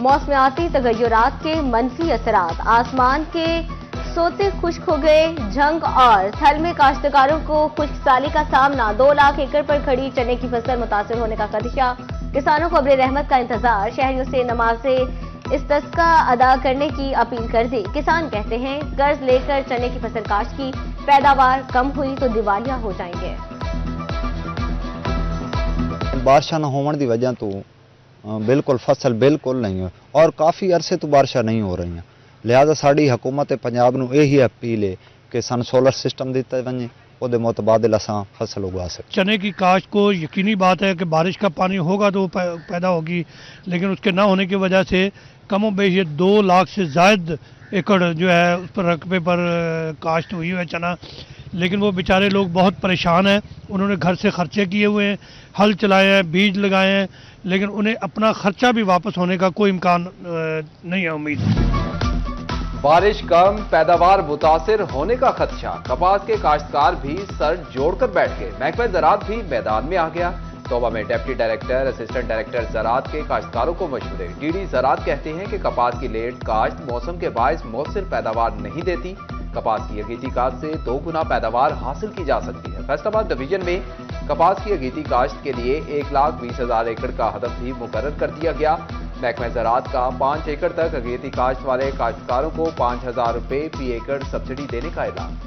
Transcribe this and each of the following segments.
मौसमियाती तगय्युरात के मनफी असरात, आसमान के सोते खुश्क हो गए। झंग और थल में काश्तकारों को खुश्क साली का सामना। 2 लाख एकड़ पर खड़ी चने की फसल मुतासर होने का खदशा। किसानों को अब्र रहमत का इंतजार। शहरियों से नमाज़े इस्तिस्का अदा करने की अपील कर दी। किसान कहते हैं कर्ज लेकर चने की फसल काश्त की, पैदावार कम हुई तो दिवालिया हो जाएंगे। बारिशा न होने की वजह तो बिल्कुल फसल बिल्कुल नहीं है और काफ़ी अरसे तो बारिशा नहीं हो रही हैं। लिहाजा साड़ी हुकूमत पंजाब नूं यही अपील है कि सन सोलर सिस्टम दिता वजे, उहदे मुतबादिल असां फसल उगा सकते। चने की काश्त को यकीनी बात है कि बारिश का पानी होगा तो पैदा होगी, लेकिन उसके ना होने की वजह से कमो बेश ये 2 लाख से ज़ायद एकड़ जो है उस पर रकबे पर काश्त हुई है चना। लेकिन वो बेचारे लोग बहुत परेशान हैं। उन्होंने घर से खर्चे किए हुए हैं, हल चलाए हैं, बीज लगाए हैं, लेकिन उन्हें अपना खर्चा भी वापस होने का कोई इम्कान नहीं है उम्मीद। बारिश कम, पैदावार मुतासिर होने का खदशा। कपास के काश्तकार भी सर जोड़कर बैठ गए। महकमा ज़राअत भी मैदान में आ गया। तोबा में डिप्टी डायरेक्टर, असिस्टेंट डायरेक्टर ज़राअत के काश्तकारों को मशवरे। डीडी ज़राअत कहते हैं कि कपास की लेट काश्त मौसम के बायस मौसर पैदावार नहीं देती। कपास की अगेती काश्त से 2 गुना पैदावार हासिल की जा सकती है। फैसलाबाद डिवीजन में कपास की अगेती काश्त के लिए 1,20,000 एकड़ का हदफ भी मुकर्रर कर दिया गया। महकमा ज़राअत का 5 एकड़ तक अगेती काश्त वाले काश्तकारों को 5,000 रुपये फी एकड़ सब्सिडी देने का ऐलान।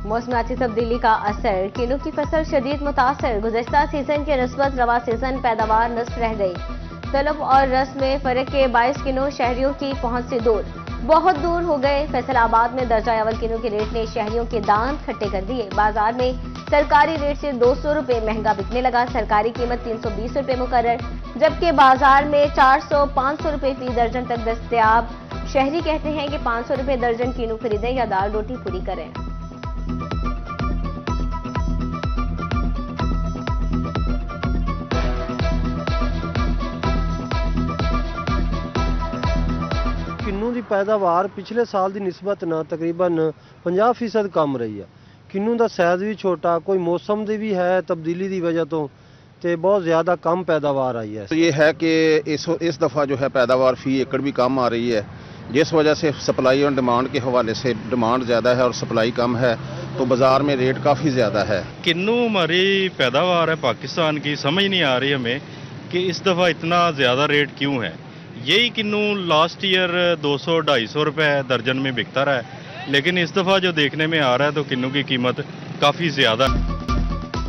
मौसमियाती तब्दीली का असर, किन्नू की फसल शदीद मुतासर। गुज़श्ता सीजन के निस्बत रवा सीजन पैदावार नस्फ रह गई। तलब और रस में फर्क के 22 किन्नू शहरियों की पहुंच से दूर, बहुत दूर हो गए। फैसलाबाद में दर्जा अवल किन्नू के रेट ने शहरियों के दांत खट्टे कर दिए। बाजार में सरकारी रेट से 200 रुपये महंगा बिकने लगा। सरकारी कीमत 320 रुपये मुकर्रर, जबकि बाजार में 400-500 रुपये फी दर्जन तक दस्तयाब। शहरी कहते हैं कि 500 रुपये दर्जन किन्नू खरीदें या दाल रोटी पूरी करें। किन्नू की पैदावार पिछले साल की निस्बत न तकरीबन 50% कम रही है। किन्नू का साइज भी छोटा, कोई मौसम की भी है तब्दीली की वजह तो बहुत ज़्यादा कम पैदावार आई है। तो ये है कि इस दफ़ा जो है पैदावार फी एकड़ भी कम आ रही है, जिस वजह से सप्लाई और डिमांड के हवाले से डिमांड ज़्यादा है और सप्लाई कम है, तो बाज़ार में रेट काफ़ी ज़्यादा है। किन्नू हमारी पैदावार है पाकिस्तान की, समझ नहीं आ रही हमें कि इस दफ़ा इतना ज़्यादा रेट क्यों है। यही किन्नू लास्ट ईयर 200-250 रुपये दर्जन में बिकता रहा है, लेकिन इस दफ़ा जो देखने में आ रहा है तो किन्नू की कीमत काफ़ी ज़्यादा।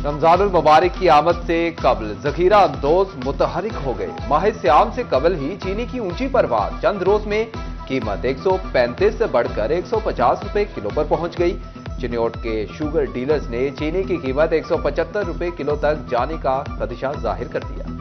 रमजानुल मुबारक की आमद से कबल जखीरा अंदोज मुतहरिक हो गए। माह सियाम से कबल ही चीनी की ऊंची परवाज। चंद रोज में कीमत 135 से बढ़कर 150 रुपये किलो पर पहुंच गई। चिन्योट के शुगर डीलर्स ने चीनी की कीमत 175 रुपये किलो तक जाने का खदशा जाहिर कर दिया।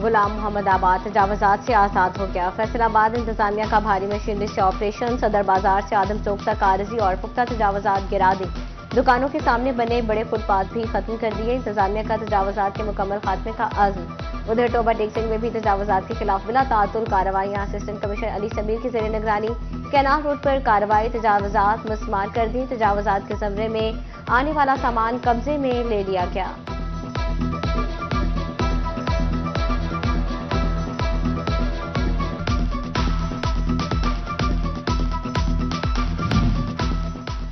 गुलाम मोहम्मद आबाद तजावजात से आजाद हो गया। फैसलाबाद इंतजामिया का भारी मशीनरी से ऑपरेशन। सदर बाजार से आदम चौक तक आरजी और पुख्ता तजावजात गिरा दी। दुकानों के सामने बने बड़े फुटपाथ भी खत्म कर दिए। इंतजामिया का तजावजात के मुकम्मल खात्मे का आज़म। उधर टोबा टेक्सिंग में भी तजावजात के खिलाफ बिला तातुल कार्रवाइयां। असिस्टेंट कमिश्नर अली समीर की जेर निगरानी कैनाल रोड पर कार्रवाई। तजावजात मस्मार कर दी। तजावजात के ज़मरे में आने वाला सामान कब्जे में ले लिया गया।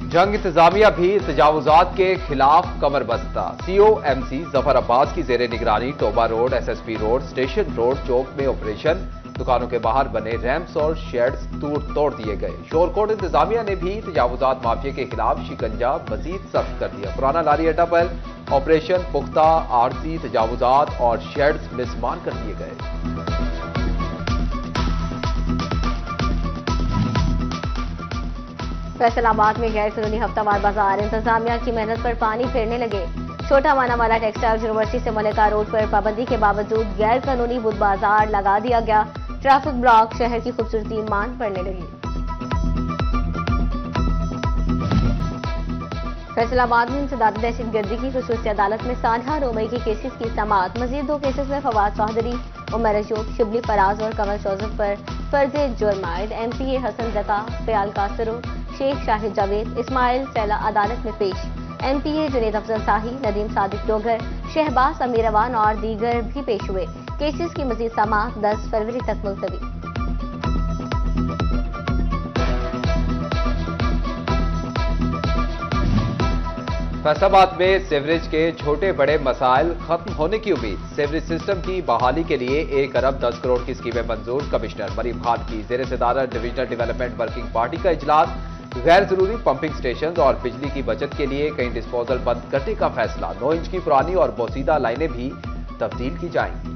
जंग इंतजामिया भी तजावुजात के खिलाफ कमर बस्ता। COMC जफर अब्बास की जेर निगरानी Toba road, SSP road, station road चौक में ऑपरेशन। दुकानों के बाहर बने रैम्प्स और शेड्स तोड़ दिए गए। शोरकोट इंतजामिया ने भी तजावुजात माफिया के खिलाफ शिकंजा मजीद सख्त कर दिया। पुराना लारी अड्डा पर ऑपरेशन पुख्ता, आरसी तजावुजात और शेड्स मिसमान कर दिए गए। फैसलाबाद में गैर कानूनी हफ्तावार बाजार। इंतजामिया की मेहनत पर पानी फेरने लगे। छोटा मानावाला टेक्सटाइल यूनिवर्सिटी से मलिका रोड पर पाबंदी के बावजूद गैर कानूनी बुध बाजार लगा दिया गया। ट्रैफिक ब्लॉक, शहर की खूबसूरती मान पड़ने लगी। फैसलाबाद में इंसदाद दहशतगर्दी की खुसूसी अदालत में सानहा रोमई की केसेस की समाअत। मजीद 2 केसेस में फवाद चौधरी उमर अयूब, शिबली फराज और कमल जोसेफ पर फर्ज जुर्म आयद। MPA हसन जका, फयाल कासरो, शेख शाहिद जावेद, इस्माइल सैला अदालत में पेश। MPA जुनेद अफजल शाही, नदीम सादिक डोगर, शहबाज अमीरवान और दीगर भी पेश हुए। केसेस की मजीद समाअत 10 फरवरी तक मुलतवी। फैसलाबाद में सीवरेज के छोटे बड़े मसाइल खत्म होने की उम्मीद। सीवरेज सिस्टम की बहाली के लिए 1 अरब 10 करोड़ की स्कीमें मंजूर। कमिश्नर मरीम खान की जेर सदारत डिविजनल डेवलपमेंट वर्किंग पार्टी का इजलास। गैर जरूरी पंपिंग स्टेशन और बिजली की बचत के लिए कई डिस्पोजल बंद करने का फैसला। 9 इंच की पुरानी और बोसीदा लाइनें भी तब्दील की जाएंगी।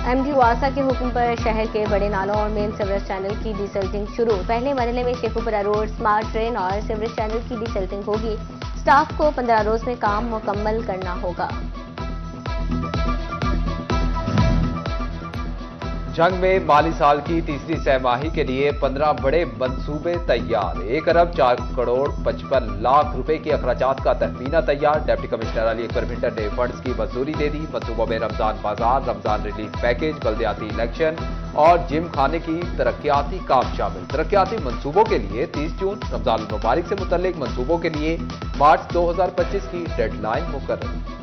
MD वासा के हुक्म पर शहर के बड़े नालों और मेन सीवरेज चैनल की डिसल्टिंग शुरू। पहले मरहले में शेखुपुरा रोड स्मार्ट ट्रेन और सीवरेज चैनल की डिसल्टिंग होगी। स्टाफ को 15 रोज में काम मुकम्मल करना होगा। जंग में माली साल की तीसरी सहमाही के लिए 15 बड़े मंसूबे तैयार। 1 अरब 4 करोड़ 55 लाख रुपए के अखराजात का तहमीना तैयार। डिप्टी कमिश्नर अली अकबर भिंडर ने फंड्स की मंजूरी दे दी। मंसूबों में रमजान बाजार, रमजान रिलीफ पैकेज, बल्दियाती इलेक्शन और जिम खाने की तरक्याती काम शामिल। तरक्याती मंसूबों के लिए 30 जून, रमजान मुबारक से मुतल्लिक मंसूबों के लिए मार्च 2025 की डेडलाइन मुकर्रर।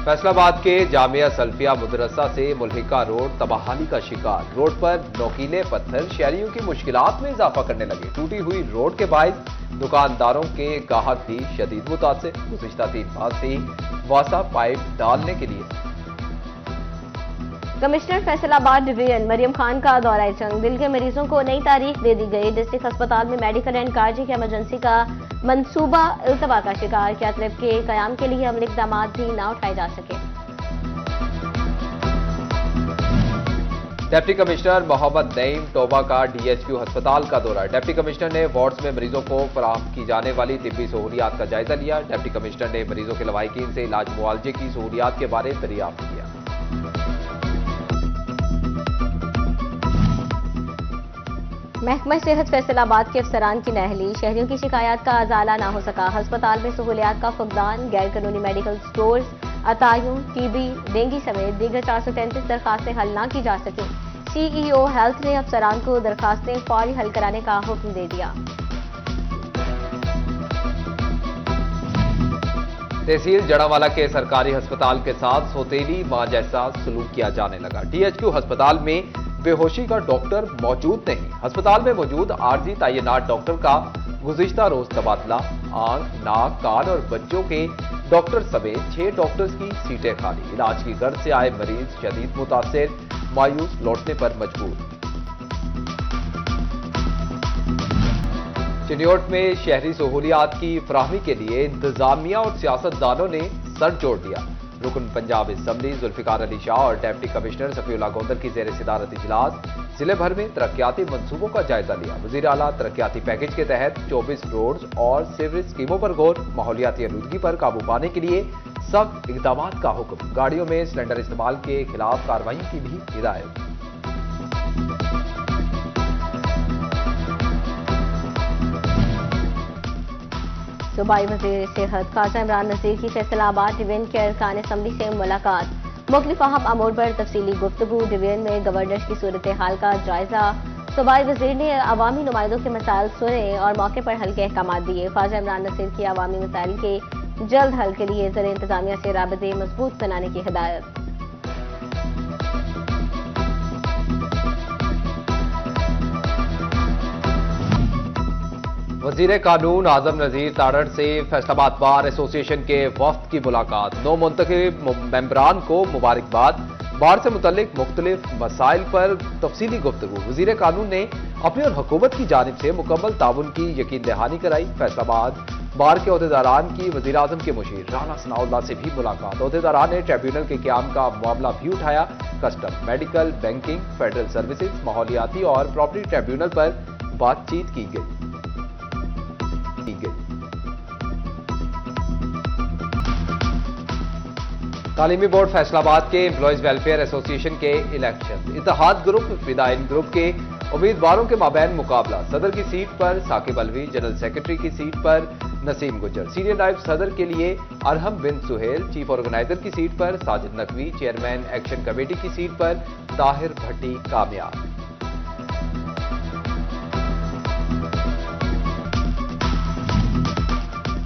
फैसलाबाद के जामिया सल्फिया मदरसा से मुल्हिका रोड तबाहाली का शिकार। रोड पर नोकीले पत्थर शहरियों की मुश्किलात में इजाफा करने लगे। टूटी हुई रोड के बायस दुकानदारों के गाहक भी शदीद मुतासिर। गुज़िश्ता 3 माह से वासा पाइप डालने के लिए। कमिश्नर फैसलाबाद डिवीजन मरियम खान का दौरा जंग। दिल के मरीजों को नई तारीख दे दी गई। डिस्ट्रिक्ट अस्पताल में मेडिकल एंड कार्डियक इमरजेंसी का मंसूबा इल्तवा का शिकार। क्या तलब के कयाम के लिए अमली इक़दाम भी न उठाए जा सके। डिप्टी कमिश्नर मोहम्मद नईम टोबा का DHQ अस्पताल का दौरा। डिप्टी कमिश्नर ने वार्ड्स में मरीजों को फराहम की जाने वाली तिब्बी सहूलियात का जायजा लिया। डिप्टी कमिश्नर ने मरीजों के लवाहिकीन से इलाज मुआवजे की सहूलियात के बारे में दरियाफ्त किया। महकमा सेहत फैसलाबाद के अफसरान की नहली। शहरियों की शिकायत का अजाला ना हो सका। अस्पताल में सहूलियात का फुकदान। गैर कानूनी मेडिकल स्टोर्स, अतायुं, TB, डेंगू समेत दीगर 433 दरखास्तें हल ना की जा सकी। CEO हेल्थ ने अफसरान को दरखास्तें फौरी हल कराने का हुक्म दे दिया। तहसील जड़ावाला के सरकारी अस्पताल के साथ सौतेली मां जैसा सलूक किया जाने लगा। DHQ अस्पताल में बेहोशी का डॉक्टर मौजूद नहीं। अस्पताल में मौजूद आर्जी तैनात डॉक्टर का गुज़िश्ता रोज तबादला। आंख, नाक, कान और बच्चों के डॉक्टर समेत 6 डॉक्टर्स की सीटें खाली। इलाज की गर्ज से आए मरीज शदीद मुतासिर, मायूस लौटने पर मजबूर। चिन्योट में शहरी सहूलियात की फराहमी के लिए इंतजामिया और सियासतदानों ने सर जोड़ दिया। रुकन पंजाब असम्बली जुल्फिकार अली शाह और डिप्टी कमिश्नर सफीउल्लाह गोंदर की जेर सदारत इजलास। जिले भर में तरक्याती मंसूबों का जायजा लिया। वजीर आला तरक्याती पैकेज के तहत 24 रोड्स और सीवरेज स्कीमों पर गौर। माहौलियाती आलूदगी पर काबू पाने के लिए सख्त इकदाम का हुक्म। गाड़ियों में सिलेंडर इस्तेमाल के खिलाफ कार्रवाई की भी हिदायत। सूबाई वज़ीर सेहत ख्वाजा इमरान नज़ीर की फैसलाबाद डिवीजन के अरकान असम्बली से मुलाकात। मुख्तलिफ अहम अमूर पर तफसीली गुफ्तगू। डिवीजन में गवर्नर की सूरत हाल का जायजा। सूबाई वज़ीर ने अवामी नुमाइंदों के मसाइल सुने और मौके पर हल के अहकाम दिए। ख्वाजा इमरान नज़ीर की अवामी मसाइल के जल्द हल के लिए ज़र इंतजामिया से राबते मजबूत बनाने की हिदायत। वजीर कानून आजम नजीर तारड़ से फैसलाबाद बार एसोसिएशन के वफ्द की मुलाकात। 9 मुंतखब मेंबरान को मुबारकबाद। बार से मुतल्लिक मुख्तलिफ मसाइल पर तफसीली गुफ्तगू। वजीर कानून ने अपनी और हुकूमत की जानिब से मुकम्मल ताउन की यकीन दहानी कराई। फैसलाबाद बार के अहदेदारान की वजीर आजम के मुशीर राना सनाउल्लाह से भी मुलाकात। अहदेदारान ने ट्रिब्यूनल के क़याम का मामला भी उठाया। Custom, medical, banking, federal services, माहौलियाती और प्रॉपर्टी ट्रिब्यूनल पर बातचीत की गई। तालीमी बोर्ड फैसलाबाद के एम्प्लॉयज वेलफेयर एसोसिएशन के इलेक्शन, इत्तेहाद ग्रुप फिदाइन ग्रुप के उम्मीदवारों के माबैन मुकाबला। सदर की सीट पर साकिब अलवी, जनरल सेक्रेटरी की सीट पर नसीम गुजर, सीनियर नायब सदर के लिए अरहम बिन सुहेल, चीफ ऑर्गेनाइजर की सीट पर Sajid Naqvi, chairman action committee की सीट पर ताहिर भट्टी कामयाब।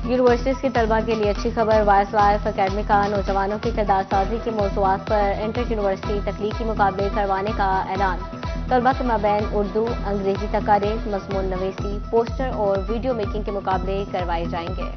यूनिवर्सिटीज के तलबा के लिए अच्छी खबर। वाइस लाइफ अकेडमी का नौजवानों की तादाद साजी के मौज़ूआत पर इंटर यूनिवर्सिटी तकलीकी मुकाबले करवाने का ऐलान। तलबा के माबैन उर्दू, अंग्रेजी तकारीर, मज़मून नवीसी, पोस्टर और वीडियो मेकिंग के मुकाबले करवाए जाएंगे।